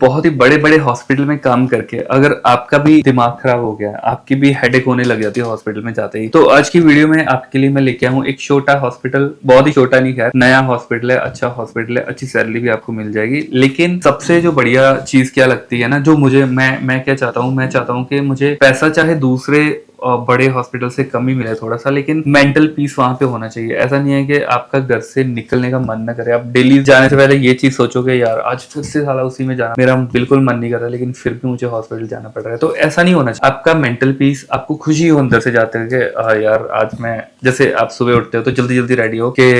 बहुत ही बड़े बड़े हॉस्पिटल में काम करके अगर आपका भी दिमाग खराब हो गया, आपकी भी हेडेक होने लग जाती है हॉस्पिटल में जाते ही, तो आज की वीडियो में आपके लिए मैं लेके आया हूँ एक छोटा हॉस्पिटल। बहुत ही छोटा नहीं, खैर नया हॉस्पिटल है, अच्छा हॉस्पिटल है, अच्छी सैलरी भी आपको मिल जाएगी। लेकिन सबसे जो बढ़िया चीज क्या लगती है ना, जो मुझे मैं क्या चाहता हूँ, मैं चाहता हूँ कि मुझे पैसा चाहे दूसरे बड़े हॉस्पिटल से कम ही मिले थोड़ा सा, लेकिन मेंटल पीस वहां पे होना चाहिए। ऐसा नहीं है कि आपका घर से निकलने का मन ना करे, आप डेली जाने से पहले ये चीज सोचोगे यार आज फिर से साला उसी में जाना, मेरा बिल्कुल मन नहीं कर रहा लेकिन फिर भी मुझे हॉस्पिटल जाना पड़ रहा है। तो ऐसा नहीं होना चाहिए। आपका मेंटल पीस, आपको खुशी हो अंदर से जाते हैं कि यार आज मैं, जैसे आप सुबह उठते हो तो जल्दी जल्दी रेडी हो कि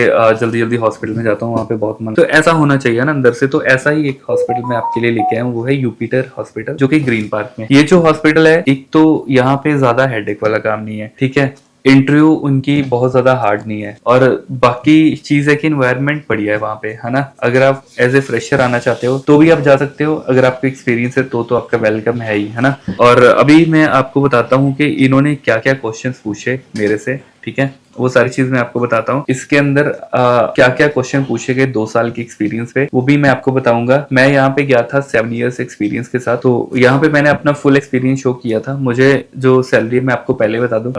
जल्दी जल्दी हॉस्पिटल में जाता हूँ, वहां पे बहुत मन, तो ऐसा होना चाहिए ना अंदर से। तो ऐसा ही एक हॉस्पिटल मैं आपके लिए लेके आया हूँ, वो है यूपिटर हॉस्पिटल, जो कि ग्रीन पार्क में। ये जो हॉस्पिटल है, एक तो यहाँ पे ज्यादा हेडेक वाला काम नहीं है, ठीक है। इंटरव्यू उनकी बहुत ज्यादा हार्ड नहीं है, और बाकी चीज है कि इन्वायरमेंट बढ़िया है वहां पे, है ना। अगर आप एज ए फ्रेशर आना चाहते हो तो भी आप जा सकते हो, अगर आपको एक्सपीरियंस है तो आपका वेलकम है ही, है ना। और अभी मैं आपको बताता हूँ कि इन्होंने क्या क्या क्वेश्चंस पूछे मेरे से, ठीक है। वो सारी चीज मैं आपको बताता हूँ। इसके अंदर क्या क्या क्वेश्चन पूछे गए 2 साल के एक्सपीरियंस पे, वो भी मैं आपको बताऊंगा। मैं यहाँ पे गया था 7 इयर्स एक्सपीरियंस के साथ, तो यहाँ पे मैंने अपना फुल एक्सपीरियंस शो किया था। मुझे जो सैलरी, मैं आपको पहले बता दूं,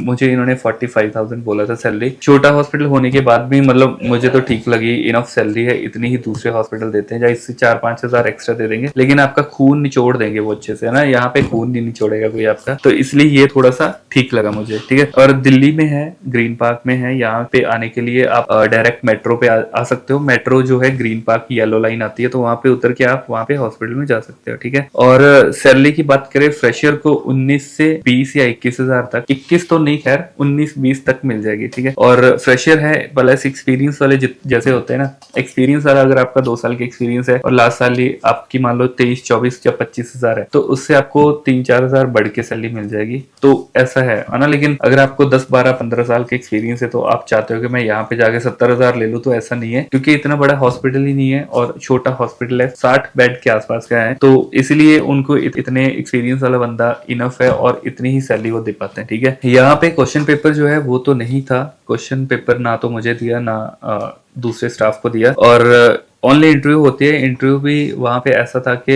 मुझे इन्होंने 45,000 बोला था सैलरी। छोटा हॉस्पिटल होने के बाद भी मतलब मुझे तो ठीक लगी, इनफ सैलरी है, इतनी ही दूसरे हॉस्पिटल देते हैं, या इससे 4-5 हजार एक्स्ट्रा दे देंगे, लेकिन आपका खून निचोड़ देंगे वो अच्छे से, है ना। यहाँ पे खून नहीं निचोड़ेगा कोई आपका, तो इसलिए ये थोड़ा सा ठीक लगा मुझे, ठीक है। और दिल्ली में है, ग्रीन पार्क में है। यहाँ पे आने के लिए आप डायरेक्ट मेट्रो पे आ सकते हो। मेट्रो जो है ग्रीन पार्क की येलो लाइन आती है, तो वहां पे उतर के आप वहां पे हॉस्पिटल में जा सकते हो, ठीक है। और सैलरी की बात करें, फ्रेशर को 19 से 20 या 21 हजार तक, 21 तो नहीं, खैर 19-20 तक मिल जाएगी, ठीक है। और फ्रेशर है प्लस एक्सपीरियंस वाले जैसे होते हैं ना, एक्सपीरियंस वाला अगर आपका 2 साल का एक्सपीरियंस है और लास्ट साल ही आपकी मान लो 23-24 या 25 हजार है, तो उससे आपको 3-4 हजार बढ़ के सैलरी मिल जाएगी। तो ऐसा है ना। लेकिन अगर आपको 10-12-15 साल का एक्सपीरियंस है तो आप चाहते हो कि मैं यहाँ पे जाके 70 हजार ले लूं, तो ऐसा नहीं है, क्योंकि इतना बड़ा हॉस्पिटल ही नहीं है और छोटा हॉस्पिटल है, 60 बेड के आसपास का है, तो इसलिए उनको इतने एक्सपीरियंस वाला बंदा इनफ है और इतनी ही सैलरी वो दे पाते हैं, ठीक है। यहाँ पे क्वेश्चन पेपर जो है वो तो नहीं था, क्वेश्चन पेपर ना तो मुझे दिया ना दूसरे स्टाफ को दिया, और ऑनलाइन इंटरव्यू होती है। इंटरव्यू भी वहाँ पे ऐसा था कि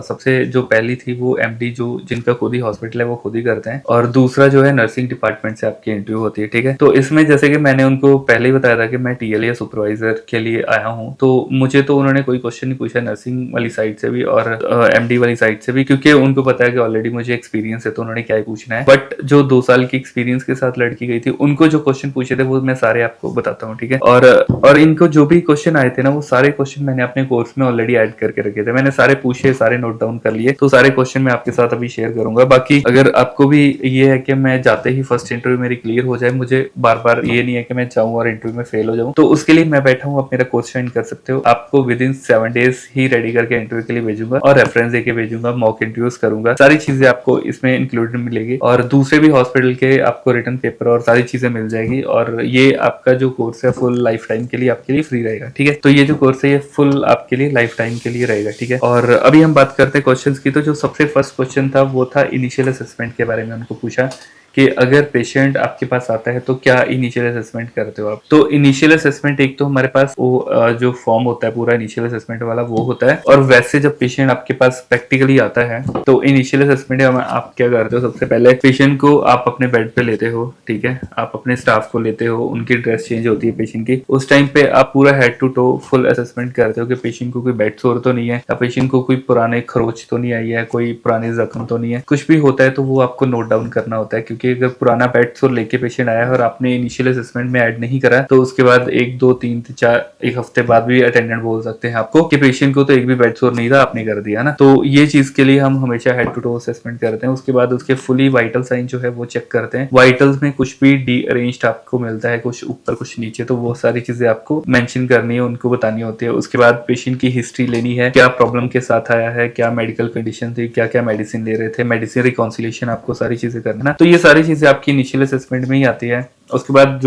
सबसे जो पहली थी वो एमडी, जो जिनका खुद ही हॉस्पिटल है, वो खुद ही करते हैं, और दूसरा जो है नर्सिंग डिपार्टमेंट से आपकी इंटरव्यू होती है, ठीक है। तो इसमें जैसे कि मैंने उनको पहले ही बताया था कि मैं टीएल या सुपरवाइजर के लिए आया हूँ, तो मुझे तो उन्होंने कोई क्वेश्चन नहीं पूछा नर्सिंग वाली साइड से भी और एमडी वाली साइड से भी, क्योंकि उनको पता है कि ऑलरेडी मुझे एक्सपीरियंस है, तो उन्होंने क्या ही पूछना है। बट जो 2 साल की एक्सपीरियंस के साथ लड़की गई थी, उनको जो क्वेश्चन पूछे थे वो मैं सारे आपको बताता हूँ, ठीक है। और इनको जो भी क्वेश्चन आए थे ना, वो सारे क्वेश्चन मैंने अपने कोर्स में ऑलरेडी ऐड करके रखे थे, मैंने सारे पूछे, सारे नोट डाउन कर लिए, तो सारे क्वेश्चन मैं आपके साथ अभी शेयर करूंगा। बाकी अगर आपको भी ये है कि मैं जाते ही फर्स्ट इंटरव्यू मेरी क्लियर हो जाए, मुझे बार बार ये नहीं है कि मैं जाऊं और इंटरव्यू में फेल हो जाऊं, तो उसके लिए मैं बैठा हूं, आप मेरा कोर्स ज्वाइन कर सकते हो। आपको with in 7 days he ready करके इंटरव्यू के लिए भेजूंगा और रेफरेंस देके भेजूंगा, मॉक इंटरव्यूज करूंगा, सारी चीजें आपको इसमें इंक्लूडेड मिलेगी, और दूसरे भी हॉस्पिटल के आपको रिटर्न पेपर और सारी चीजें मिल जाएगी। और ये आपका जो कोर्स है फुल लाइफ टाइम के लिए आपके लिए फ्री रहेगा, ठीक है। तो ये जो कोर्स है ये फुल आपके लिए लाइफ टाइम के लिए रहेगा, ठीक है। और अभी हम बात करते हैं क्वेश्चंस की। तो जो सबसे फर्स्ट क्वेश्चन था वो था इनिशियल असेसमेंट के बारे में। उनको पूछा कि अगर पेशेंट आपके पास आता है तो क्या इनिशियल असेसमेंट करते हो आप। तो इनिशियल असेसमेंट एक तो हमारे पास वो जो फॉर्म होता है पूरा इनिशियल असेसमेंट वाला वो होता है, और वैसे जब पेशेंट आपके पास प्रैक्टिकली आता है तो इनिशियल असेसमेंट आप क्या करते हो, सबसे पहले पेशेंट को आप अपने बेड पे लेते हो, ठीक है। आप अपने स्टाफ को लेते हो, उनकी ड्रेस चेंज होती है पेशेंट की, उस टाइम पे आप पूरा head to toe full assessment करते हो कि पेशेंट को कोई बेड सोर तो नहीं है, या पेशेंट को कोई पुराने खरोच तो नहीं आई है, कोई पुराने जख्म तो नहीं है। कुछ भी होता है तो वो आपको नोट डाउन करना होता है, क्योंकि अगर पुराना बेड सोर लेके पेशेंट आया है और आपने इनिशियल असेसमेंट में ऐड नहीं करा, तो उसके बाद 1-2-3-4 एक हफ्ते बाद भी अटेंडेंट बोल सकते हैं आपको कि पेशेंट को तो एक भी बेड सोर नहीं था, आपने कर दिया ना। तो ये चीज के लिए हम हमेशा हेड टू टो असेसमेंट करते हैं। उसके बाद उसके फुली वाइटल साइन जो है वो चेक करते हैं। वाइटल्स में कुछ भी डी अरेंज्ड आपको मिलता है, कुछ ऊपर कुछ नीचे, तो वो सारी चीजें आपको मेंशन करनी है, उनको बतानी होती है। उसके बाद पेशेंट की हिस्ट्री लेनी है, क्या प्रॉब्लम के साथ आया है, क्या मेडिकल कंडीशन थी, क्या क्या मेडिसिन ले रहे थे, मेडिसिन रिकॉन्सिलेशन, आपको सारी चीजें करना। तो ये सारी चीजें आपकी इनिशियल असेसमेंट में ही आती है। उसके बाद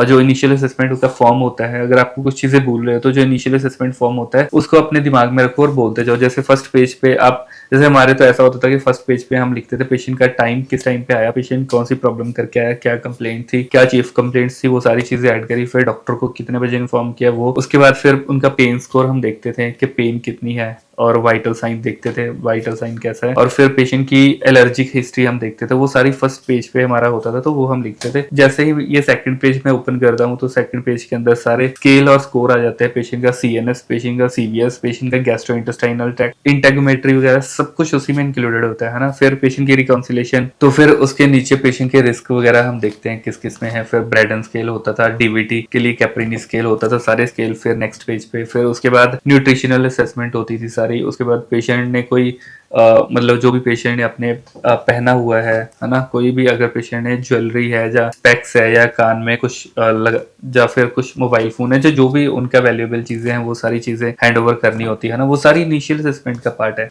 जो इनिशियल असेसमेंट होता है फॉर्म होता है, अगर आपको कुछ चीजें भूल रहे हो तो जो इनिशियल असेसमेंट फॉर्म होता है उसको अपने दिमाग में रखो और बोलते जाओ। जैसे फर्स्ट पेज पे आप, जैसे हमारे तो ऐसा होता था कि फर्स्ट पेज पे हम लिखते थे पेशेंट का टाइम, किस टाइम पे आया, पेशेंट कौन सी प्रॉब्लम करके आया, क्या कंप्लेंट थी, क्या चीफ कंप्लेंट्स थी, वो सारी चीजें ऐड करी, फिर डॉक्टर को कितने बजे इन्फॉर्म किया वो। उसके बाद फिर उनका पेन स्कोर हम देखते थे कि पेन कितनी है, और वाइटल साइन देखते थे, वाइटल साइन कैसा है, और फिर पेशेंट की एलर्जिक हिस्ट्री हम देखते थे। वो सारी फर्स्ट पेज पे हमारा होता था, तो वो हम लिखते थे। जैसे ही ये सेकंड पेज में ओपन करता हूँ तो सेकंड पेज के अंदर सारे स्केल और स्कोर आ जाते हैं। पेशेंट का CNS, पेशेंट का CVS, पेशेंट का गैस्ट्रोइंटेस्टाइनल ट्रैक्ट, इंटेगोमेट्री वगैरह सब कुछ उसी में इंक्लूडेड होता है ना। फिर पेशेंट की रिकॉन्सिलेशन, तो फिर उसके नीचे पेशेंट के रिस्क वगैरह हम देखते हैं किस किस में है। फिर ब्रेडन स्केल होता था, DVT के लिए कैप्रिनी स्केल होता था, सारे स्केल फिर नेक्स्ट पेज पे। फिर उसके बाद न्यूट्रिशनल असेसमेंट होती थी सारी। उसके बाद पेशेंट ने कोई मतलब जो भी पेशेंट ने अपने पहना हुआ है ना, कोई भी अगर पेशेंट ने ज्वेलरी है या स्पेक्स है या कान में कुछ या फिर कुछ मोबाइल फोन है, जो भी उनका वैल्यूएबल चीजें हैं, वो सारी चीजें हैंड ओवर करनी होती है ना। वो सारी इनिशियल असेसमेंट का पार्ट है।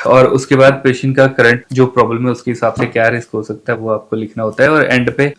और उसके बाद पेशेंट का करंट जो प्रॉब्लम है उसके हिसाब से क्या रिस्क हो सकता है वो आपको लिखना होता है। और एंड पे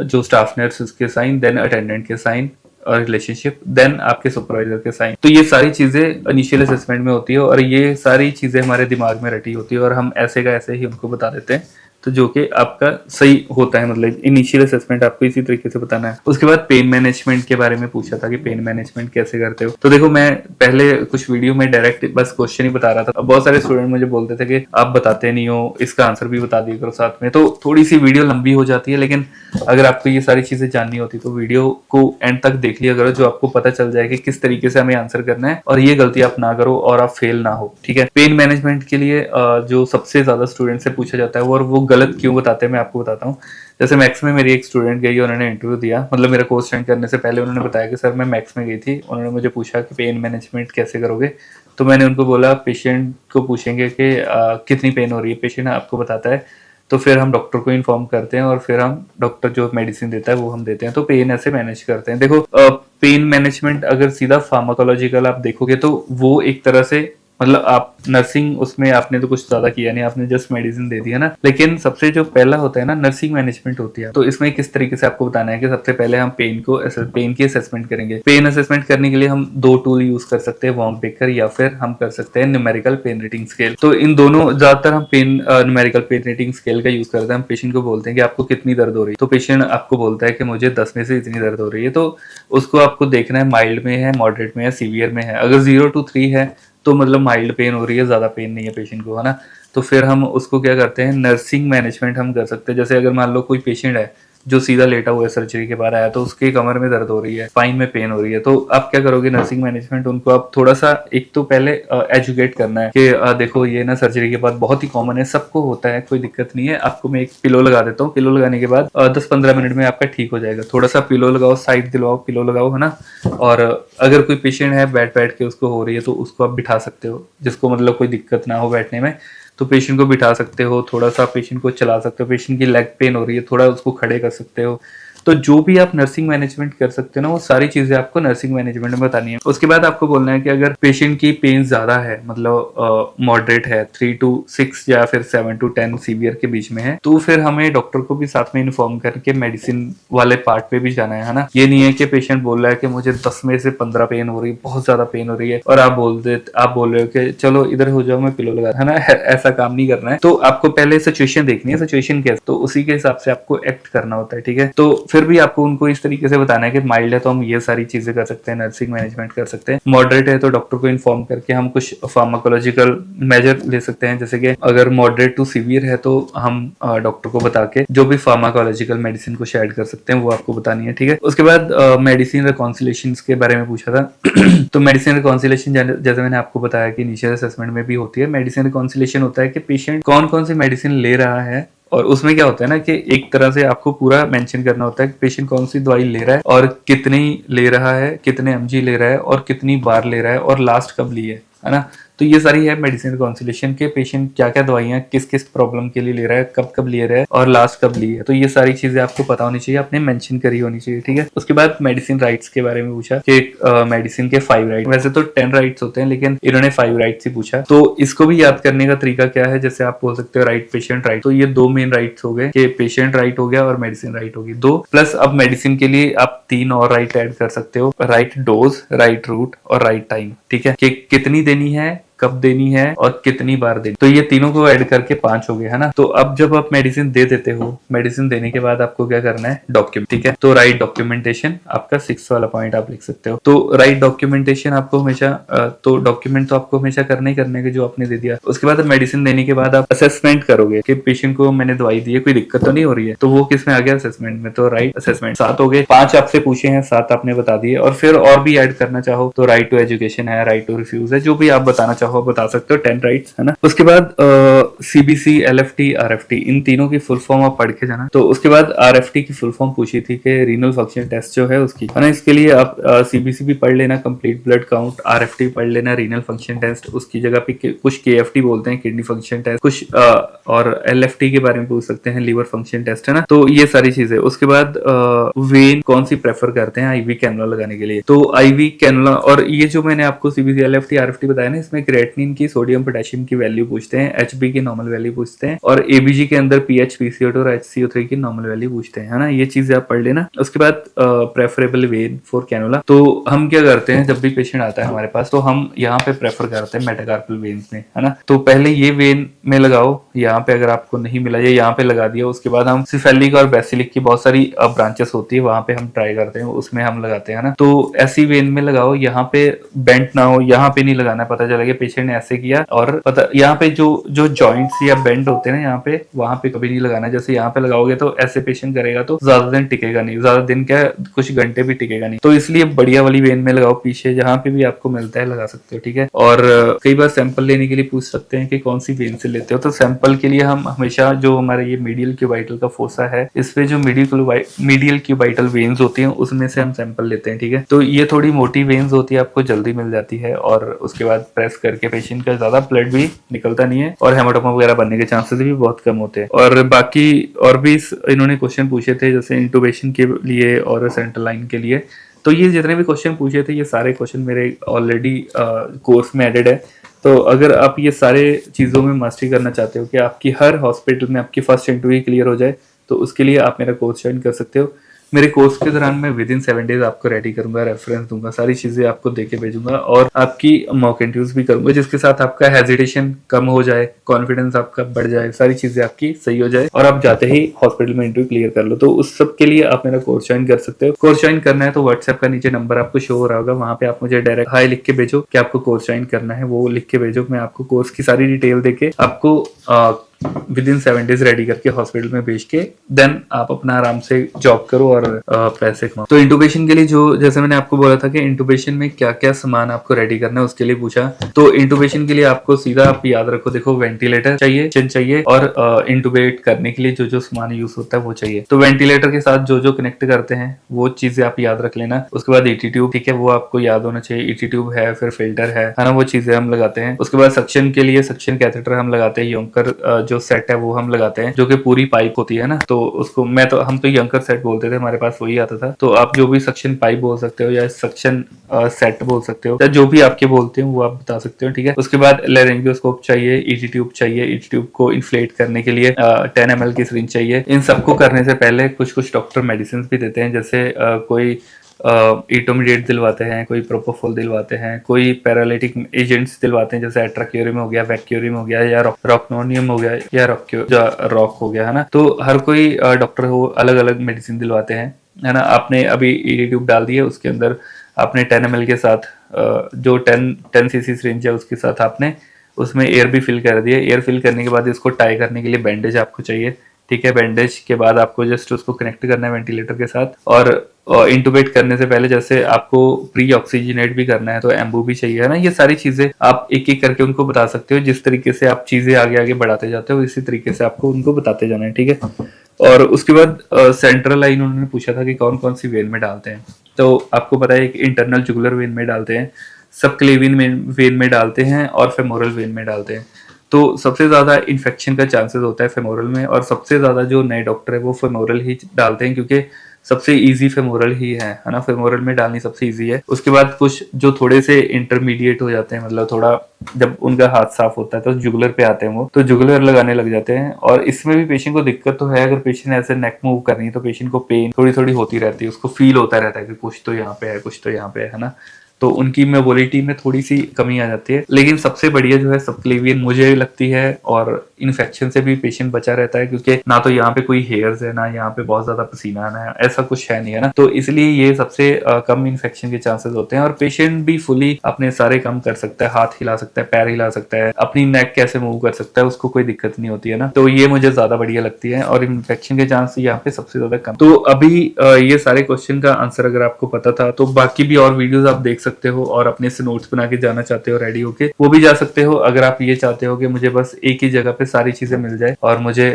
जो स्टाफ नर्स उसके साइन, देन अटेंडेंट के साइन और रिलेशनशिप, देन आपके सुपरवाइजर के साइन। तो ये सारी चीजें इनिशियल असेसमेंट में होती है और ये सारी चीजें हमारे दिमाग में रटी होती है और हम ऐसे का ऐसे ही उनको बता देते हैं, तो जो कि आपका सही होता है। मतलब इनिशियल असेसमेंट आपको इसी तरीके से बताना है। उसके बाद पेन मैनेजमेंट के बारे में पूछा था कि पेन मैनेजमेंट कैसे करते हो। तो देखो, मैं पहले कुछ वीडियो में डायरेक्ट बस क्वेश्चन ही बता रहा था। बहुत सारे स्टूडेंट मुझे बोलते थे कि आप बताते नहीं हो, इसका आंसर भी बता दिया करो साथ में। तो थोड़ी सी वीडियो लंबी हो जाती है, लेकिन अगर आपको ये सारी चीजें जाननी होती तो वीडियो को एंड तक देख लिया करो, जो आपको पता चल जाए कि किस तरीके से हमें आंसर करना है और ये गलती आप ना करो और आप फेल ना हो। ठीक है। पेन मैनेजमेंट के लिए जो सबसे ज्यादा स्टूडेंट से पूछा जाता है और वो गलत क्यों बताते हैं, मैं आपको बताता हूँ। जैसे मैक्स में मेरी एक स्टूडेंट गई, उन्होंने इंटरव्यू दिया, मतलब मेरा कोर्स ज्वाइन करने से पहले उन्होंने बताया कि सर मैं मैक्स में गई थी। उन्होंने मुझे पूछा कि पेन मैनेजमेंट कैसे करोगे, तो मैंने उनको बोला पेशेंट को पूछेंगे कि कितनी पेन हो रही है, पेशेंट आपको बताता है, तो फिर हम डॉक्टर को इन्फॉर्म करते हैं और फिर हम डॉक्टर जो मेडिसिन देता है वो हम देते हैं। तो पेन ऐसे मैनेज करते हैं। देखो, पेन मैनेजमेंट अगर सीधा फार्माकोलॉजिकल आप देखोगे तो वो एक तरह से, मतलब आप नर्सिंग उसमें आपने तो कुछ ज्यादा किया नहीं, आपने जस्ट मेडिसिन दे दिया ना। लेकिन सबसे जो पहला होता है ना, नर्सिंग मैनेजमेंट होती है। तो इसमें किस तरीके से आपको बताना है कि सबसे पहले हम पेन की असेसमेंट करेंगे। पेन असेसमेंट करने के लिए हम दो टूल यूज कर सकते हैं, वॉर्म बेकर या फिर हम कर सकते हैं न्यूमेरिकल पेन रेटिंग स्केल। तो इन दोनों, ज्यादातर हम न्यूमेरिकल पेन रेटिंग स्केल का यूज करते हैं। हम पेशेंट को बोलते हैं कि आपको कितनी दर्द हो रही है, तो पेशेंट आपको बोलता है कि मुझे 10 में से इतनी दर्द हो रही है। तो उसको आपको देखना है माइल्ड में है, मॉडरेट में है, सीवियर में है। अगर 0 to 3 है तो मतलब माइल्ड पेन हो रही है, ज्यादा पेन नहीं है पेशेंट को, है ना। तो फिर हम उसको क्या करते हैं, नर्सिंग मैनेजमेंट हम कर सकते हैं। जैसे अगर मान लो कोई पेशेंट है जो सीधा लेटा हुआ है, सर्जरी के बाद आया, तो उसके कमर में दर्द हो रही है, स्पाइन में पेन हो रही है, तो आप क्या करोगे, नर्सिंग मैनेजमेंट उनको आप थोड़ा सा एक तो पहले एजुकेट करना है कि देखो ये ना सर्जरी के बाद बहुत ही कॉमन है, सबको होता है, कोई दिक्कत नहीं है, आपको मैं एक पिलो लगा देता हूँ। पिलो लगाने के बाद 10-15 मिनट में आपका ठीक हो जाएगा। थोड़ा सा पिलो लगाओ, साइड दिलवाओ, पिलो लगाओ, है ना। और अगर कोई पेशेंट है बैठ बैठ के उसको हो रही है तो उसको आप बिठा सकते हो, जिसको मतलब कोई दिक्कत ना हो बैठने में, तो पेशेंट को बिठा सकते हो। थोड़ा सा पेशेंट को चला सकते हो। पेशेंट की लेग पेन हो रही है, थोड़ा उसको खड़े कर सकते हो। तो जो भी आप नर्सिंग मैनेजमेंट कर सकते हो ना, वो सारी चीजें आपको नर्सिंग मैनेजमेंट में बतानी है। उसके बाद आपको बोलना है कि अगर पेशेंट की पेन ज्यादा है, मतलब मॉडरेट है, 3 to 6 या फिर 7 to 10 सीवियर के बीच में है, तो फिर हमें डॉक्टर को भी साथ में इन्फॉर्म करके मेडिसिन वाले पार्ट पे भी जाना है ना। ये नहीं है कि पेशेंट बोल रहा है कि मुझे 10 में से 15 पेन हो रही है, बहुत ज्यादा पेन हो रही है, और आप बोल रहे हो कि चलो इधर हो जाओ, मैं पिलो लगा, है ना। ऐसा काम नहीं करना है। तो आपको पहले सिचुएशन देखनी है, सिचुएशन कैसे, तो उसी के हिसाब से आपको एक्ट करना होता है। ठीक है। तो फिर भी आपको उनको इस तरीके से बताना है कि माइल्ड है तो हम ये सारी चीजें कर सकते हैं, नर्सिंग मैनेजमेंट कर सकते हैं। मॉडरेट है तो डॉक्टर को इन्फॉर्म करके हम कुछ फार्माकोलॉजिकल मेजर ले सकते हैं। जैसे कि अगर मॉडरेट टू सीवियर है तो हम डॉक्टर को बता के जो भी फार्माकोलॉजिकल मेडिसिन को शेड कर सकते हैं, वो आपको बतानी है। ठीक है। उसके बाद मेडिसिन रिकॉन्सिलेशन के बारे में पूछा था। तो मेडिसिन रिकॉन्सिलेशन जैसे मैंने आपको बताया कि इनिशियल असेसमेंट में भी होती है। मेडिसिन रिकॉन्सिलेशन होता है कि पेशेंट कौन कौन सी मेडिसिन ले रहा है, और उसमें क्या होता है ना कि एक तरह से आपको पूरा मेंशन करना होता है कि पेशेंट कौन सी दवाई ले रहा है और कितनी ले रहा है, कितने mg ले रहा है और कितनी बार ले रहा है और लास्ट कब ली है ना। तो ये सारी है मेडिसिन रिकॉन्सिलेशन के, पेशेंट क्या क्या दवाइयां किस किस प्रॉब्लम के लिए ले रहा है, कब कब ले रहा है और लास्ट कब ली है। तो ये सारी चीजें आपको पता होनी चाहिए, आपने मेंशन करी होनी चाहिए। ठीक है। उसके बाद मेडिसिन राइट्स के बारे में पूछा कि मेडिसिन के 5 राइट, वैसे तो 10 राइट्स होते हैं लेकिन इन्होंने 5 राइट्स ही पूछा। तो इसको भी याद करने का तरीका क्या है, जैसे आप बोल सकते हो राइट पेशेंट राइट। तो ये 2 मेन राइट्स हो गए कि पेशेंट राइट हो गया और मेडिसिन राइट होगी 2, प्लस अब मेडिसिन के लिए आप 3 और राइट ऐड कर सकते हो, राइट डोज, राइट रूट और राइट टाइम। ठीक है। कि कितनी देनी है, कब देनी है और कितनी बार देनी, तो ये तीनों को ऐड करके 5 हो गए, है ना। तो अब जब आप मेडिसिन दे देते हो, मेडिसिन देने के बाद आपको क्या करना है, डॉक्यूमेंट, ठीक है। तो राइट डॉक्यूमेंटेशन आपका 6 वाला पॉइंट आप लिख सकते हो। तो राइट डॉक्यूमेंटेशन आपको हमेशा तो डॉक्यूमेंट तो आपको हमेशा करने ही करने के जो आपने दे दिया। उसके बाद मेडिसिन देने के बाद आप असेसमेंट करोगे कि पेशेंट को मैंने दवाई दी है, कोई दिक्कत तो नहीं हो रही है, तो वो किस में आ गया, असेसमेंट में। तो राइट असेसमेंट 7 हो गए, 5 आपसे पूछे हैं, 7 आपने बता दिए। और फिर और भी ऐड करना चाहो तो राइट टू एजुकेशन है, राइट टू रिफ्यूज है, जो भी आप बताना चाहो बता सकते हो, 10 राइट्स, है ना। उसके बाद सीबीसी, एलएफटी, आरएफटी, इन तीनों की फुल फॉर्म आप पढ़ के जाना। तो उसके बाद आरएफटी की फुल फॉर्म पूछी थी कि रीनल फंक्शन टेस्ट जो है उसकी, है ना। इसके लिए आप सीबीसी भी पढ़ लेना, कंप्लीट ब्लड काउंट, आरएफटी पढ़ लेना, रीनल फंक्शन टेस्ट, उसकी जगह पे कुछ केएफटी बोलते हैं, किडनी फंक्शन टेस्ट, कुछ और एलएफटी के बारे में पूछ सकते हैं, लीवर फंक्शन टेस्ट, है ना। तो ये सारी चीजें। उसके बाद वेन कौन सी प्रेफर करते हैं आईवी कैनुला लगाने के लिए, तो आईवी कैनुला। और ये जो मैंने आपको सीबीसी, एलएफटी, आरएफटी बताया ना, इसमें क्रिएटिनिन की, सोडियम पोटेशियम की वैल्यू पूछते हैं, एचबी की नॉर्मल वैल्यू पूछते हैं, और एबीजी के अंदर पीएच, पीसीओ2 और HCO3 की नॉर्मल वैल्यू पूछते हैं, है ना। ये चीजें आप पढ़ लेना। उसके बाद प्रेफरेबल वेन फॉर कैनुला, तो हम क्या करते हैं जब भी पेशेंट आता है हमारे पास, तो हम यहाँ पे प्रेफर करते हैं मेटाकार्पल वेन्स में, है ना। तो पहले ये वेन में लगाओ, यहाँ पे अगर आपको नहीं मिला या यहाँ पे लगा दिया, उसके बाद हम सिफेलिक और बेसिलिक की बहुत सारी ब्रांचेस होती है, वहां पे हम ट्राई करते हैं, उसमें हम लगाते हैं ना। तो ऐसी वेन में लगाओ, यहाँ पे बेंट ना हो, यहाँ पे नहीं लगाना। पता चला कि पेशेंट ने ऐसे किया और पता यहाँ पे जो जॉइंट्स या बेंड होते हैं ना, यहाँ पे, वहां पे कभी नहीं लगाना। जैसे यहाँ पे लगाओगे तो ऐसे पेशेंट करेगा तो ज्यादा दिन टिकेगा नहीं, ज्यादा दिन क्या कुछ घंटे भी टिकेगा नहीं। तो इसलिए बढ़िया वाली वेन में लगाओ, पीछे जहाँ पे भी आपको मिलता है लगा सकते हो, ठीक है। और कई बार सैंपल लेने के लिए पूछ सकते हैं कि कौन सी वेन से लेते हो, तो सैंपल के लिए हम हमेशा जो हमारे ये मीडियल क्यूबाइटल का फोसा है, इस पे जो मीडियल क्यूबाइटल वेन्स होती हैं उसमें से हम सैंपल लेते हैं, ठीक है। तो ये थोड़ी मोटी वेन्स होती है, आपको जल्दी मिल जाती है, और उसके बाद प्रेस करके पेशेंट का ज्यादा ब्लड भी निकलता नहीं है, और हेमाटोमा वगैरह बनने के चांसेस भी बहुत कम होते हैं। और बाकी और भी इन्होंने क्वेश्चन पूछे थे, जैसे इंटूबेशन के लिए और सेंट्रल लाइन के लिए। तो ये जितने भी क्वेश्चन पूछे थे, ये सारे क्वेश्चन मेरे ऑलरेडी कोर्स में एडेड है। तो अगर आप ये सारे चीज़ों में मास्टरी करना चाहते हो कि आपकी हर हॉस्पिटल में आपकी फर्स्ट इंटरव्यू क्लियर हो जाए, तो उसके लिए आप मेरा कोर्स ज्वाइन कर सकते हो। मेरे कोर्स के दौरान मैं विद इन 7 डेज आपको रेडी करूंगा, रेफरेंस दूंगा, सारी चीजें आपको देके भेजूंगा, और आपकी मॉक इंटरव्यूज भी करूंगा, जिसके साथ आपका हेजिटेशन कम हो जाए, कॉन्फिडेंस आपका बढ़ जाए, सारी चीजें आपकी सही हो जाए, और आप जाते ही हॉस्पिटल में इंटरव्यू क्लियर कर लो। तो उस सब के लिए आप मेरा कोर्स ज्वाइन कर सकते हो। कोर्स ज्वाइन करना है तो व्हाट्सएप का नीचे नंबर आपको शो हो रहा होगा, वहां पे आप मुझे डायरेक्ट हाई लिख के भेजो कि आपको कोर्स ज्वाइन करना है, वो लिख के भेजो। मैं आपको कोर्स की सारी डिटेल देके आपको विद इन 7 डेज रेडी करके हॉस्पिटल में भेज के देन आप अपना आराम से जॉब करो और पैसे कमाओ। तो इंटूबेशन के लिए जो, जैसे मैंने आपको बोला था कि इंटूबेशन में क्या क्या सामान आपको रेडी करना है, उसके लिए पूछा। तो इंटूबेशन के लिए आपको सीधा आप याद रखो, देखो वेंटिलेटर चाहिए, चिन चाहिए, और इंटूबेट करने के लिए जो जो सामान यूज होता है वो चाहिए। तो वेंटिलेटर के साथ जो जो कनेक्ट करते हैं वो चीजें आप याद रख लेना। उसके बाद ईटी ट्यूब, ठीक है, वो आपको याद होना चाहिए। ईटी ट्यूब है, फिर फिल्टर है ना, वो चीजें हम लगाते हैं। उसके बाद सक्शन के लिए सक्शन कैथेटर हम लगाते हैं, योंकर जो सेट है वो हम लगाते हैं, जो कि पूरी पाइप होती है ना, तो उसको हम तो यंकर सेट बोलते थे, हमारे पास वही आता था। तो आप जो भी सक्शन पाइप बोल सकते हो या सक्शन सेट बोल सकते हो, या जो भी आपके बोलते हो वो आप बता सकते हो, ठीक है। उसके बाद लेरेंजियोस्कोप चाहिए, ईटी ट्यूब चाहिए, ईटी ट्यूब को इन्फ्लेट करने के लिए 10 ml की सिरिंज चाहिए। इन सबको करने से पहले कुछ डॉक्टर मेडिसिन भी देते हैं, जैसे कोई इटोमिडेट दिलवाते हैं, कोई प्रोपोफोल दिलवाते हैं, कोई पैरालिटिक एजेंट्स दिलवाते हैं, जैसे एट्राक्योरियम हो गया, वैक्यूरियम हो गया, या रॉकनोनियम हो गया, या रॉक हो गया, है ना। तो हर कोई डॉक्टर वो अलग अलग मेडिसिन दिलवाते हैं, है ना। आपने अभी ईडी ट्यूब डाल दी है, उसके अंदर आपने 10 ml के साथ जो 10 cc सिरिंज है उसके साथ आपने उसमें एयर भी फिल कर दिया। एयर फिल करने के बाद इसको टाई करने के लिए बैंडेज आपको चाहिए, ठीक है। बैंडेज के बाद आपको जस्ट उसको कनेक्ट करना है वेंटिलेटर के साथ, और इंटूबेट करने से पहले जैसे आपको प्री ऑक्सीजनेट भी करना है तो एम्बू भी चाहिए, है ना। ये सारी चीजें आप एक एक करके उनको बता सकते हो। जिस तरीके से आप चीजें आगे आगे बढ़ाते जाते हो, इसी तरीके से आपको उनको बताते जाना है, ठीक है। और उसके बाद सेंट्रल लाइन उन्होंने पूछा था कि कौन कौन सी वेन में डालते हैं। तो आपको पता है, एक इंटरनल जुगुलर वेन में डालते हैं, सबक्लेवियन वेन में डालते हैं, और फेमोरल वेन में डालते हैं। तो सबसे ज्यादा इन्फेक्शन का चांसेस होता है फेमोरल में, और सबसे ज्यादा जो नए डॉक्टर है वो फेमोरल ही डालते हैं, क्योंकि सबसे इजी फेमोरल ही है ना। फेमोरल में डालनी सबसे इजी है। उसके बाद कुछ जो थोड़े से इंटरमीडिएट हो जाते हैं, मतलब थोड़ा जब उनका हाथ साफ होता है तो जुगुलर पे आते हैं वो, तो जुगुलर लगाने लग जाते हैं। और इसमें भी पेशेंट को दिक्कत तो है, अगर पेशेंट ऐसे नेक मूव करनी है तो पेशेंट को पेन थोड़ी थोड़ी होती रहती है, उसको फील होता रहता है कि कुछ तो यहाँ पे है, कुछ तो यहाँ पे है ना। तो उनकी मोबिलिटी में थोड़ी सी कमी आ जाती है। लेकिन सबसे बढ़िया जो है सबक्लेवियन मुझे लगती है, और इन्फेक्शन से भी पेशेंट बचा रहता है क्योंकि ना तो यहाँ पे कोई हेयर्स है, ना यहाँ पे बहुत ज्यादा पसीना आना है, ऐसा कुछ है नहीं, है ना। तो इसलिए ये सबसे कम इन्फेक्शन के चांसेस होते हैं, और पेशेंट भी फुली अपने सारे काम कर सकता है, हाथ हिला सकता है, पैर हिला सकता है, अपनी नेक कैसे मूव कर सकता है, उसको कोई दिक्कत नहीं होती है ना। तो ये मुझे ज्यादा बढ़िया लगती है, और इन्फेक्शन के चांस यहाँ पे सबसे ज्यादा कम। तो अभी ये सारे क्वेश्चन का आंसर अगर आपको पता था तो बाकी भी और वीडियोस आप देख सकते हो, और अपने से नोट्स बना के जाना चाहते हो रेडी होके वो भी जा सकते हो। अगर आप ये चाहते हो कि मुझे बस एक ही जगह पे सारी चीजें मिल जाए और मुझे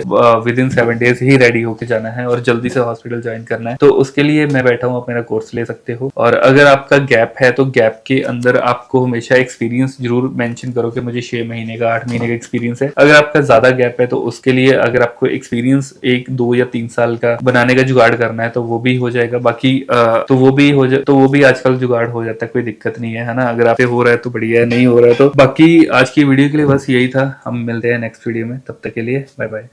with in 7 days he ready होके जाना है और जल्दी से हॉस्पिटल ज्वाइन करना है, तो उसके लिए मैं बैठा हूँ, आप मेरा कोर्स ले सकते हो। और अगर आपका गैप है तो गैप के अंदर आपको हमेशा एक्सपीरियंस जरूर मेंशन करो कि मुझे 6 महीने का 8 महीने का एक्सपीरियंस है। अगर आपका ज्यादा गैप है तो उसके लिए अगर आपको एक्सपीरियंस 1 2 या 3 साल का बनाने का जुगाड़ करना है तो वो भी हो जाएगा। बाकी तो वो भी आजकल जुगाड़ हो जाता है, कोई दिक्कत नहीं है ना। अगर आपसे हो रहा है तो बढ़िया है, नहीं हो रहा है तो बाकी आज की वीडियो के लिए बस यही था। हम मिलते हैं नेक्स्ट वीडियो में, तब तक के लिए बाय बाय।